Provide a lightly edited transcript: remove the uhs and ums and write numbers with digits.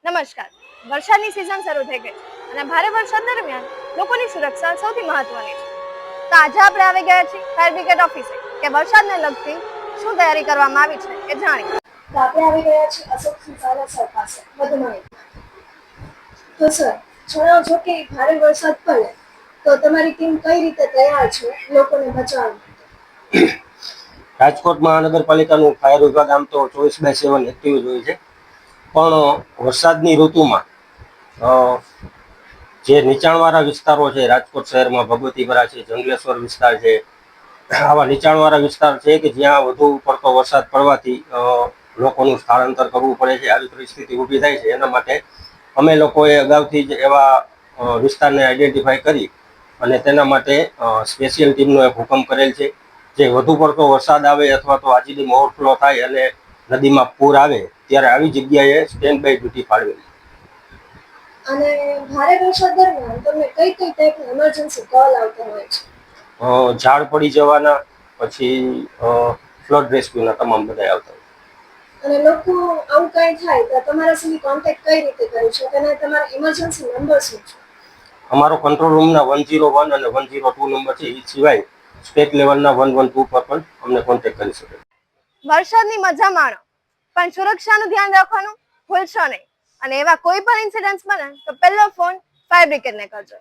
નમસ્કાર. વરસાદની સિઝન શરૂ થઈ ગઈ છે અને ભારે વરસાદ દરમિયાન લોકોની સુરક્ષા સૌથી મહત્વની છે. તો આજે આપણે આવી ગયા છીએ ફાયર બ્રિગેડ ઓફિસે કે વરસાદને લગતી શું તૈયારી કરવામાં આવી છે એ જાણીએ. તો આપણે આવી ગયા છીએ અશોક સિંચાઈના સર પાસે વધુ માહિતી. તો સર જણાવજો કે ભારે વરસાદ પડે તો તમારી ટીમ કઈ રીતે તૈયાર છે લોકોને બચાવવા? રાજકોટ મહાનગરપાલિકાનું ફાયર વિભાગ આમ તો 24/7 એક્ટિવ જ હોય છે, પણ વરસાદની ઋતુમાં જે નીચાણવાળા વિસ્તારો છે, રાજકોટ શહેરમાં ભગવતીપરા છે, જંગલેશ્વર વિસ્તાર છે, આવા નીચાણવાળા વિસ્તાર છે કે જ્યાં વધુ પડતો વરસાદ પડવાથી લોકોનું સ્થળાંતર કરવું પડે છે. આવી પરિસ્થિતિ ઊભી થાય છે. એના માટે અમે લોકોએ અગાઉથી જ એવા વિસ્તારને આઈડેન્ટિફાઈ કરી અને તેના માટે સ્પેશિયલ ટીમનો એક હુકમ કરેલ છે. જે વધુ પડતો વરસાદ આવે અથવા તો આજીડી ઓવરફ્લો થાય અને નદીમાં પૂર આવે ત્યારે આવી જગ્યાએ સ્ટેન્ડ બાય ડ્યુટી ફાળવેલી. અને ભારે વરસાદ દરમિયાન તમને કઈ કઈ ટાઈપના ઇમરજન્સી કોલ આવતા હોય છે? ઝાડ પડી જવાના, પછી ફ્લડ રેસ્ક્યુના તમામ બધા આવતા હોય. અને લોકો આવું કંઈ થાય તો તમારા સુધી કોન્ટેક્ટ કઈ રીતે કરી શકે અને તમારા ઇમરજન્સી નંબર શું છે? અમારો કંટ્રોલ રૂમના 101 અને 102 નંબર છે. એ સિવાય સ્ટેટ લેવલના 112 પર પણ અમને કોન્ટેક્ટ કરી શકે. વરસાદની મજા માણો, પણ સુરક્ષાનું ધ્યાન રાખવાનું ભૂલશો નહીં. અને એવા કોઈ પણ ઇન્સિડન્ટ્સ બને તો પહેલો ફોન ફાયર બ્રિગેડને કરજો.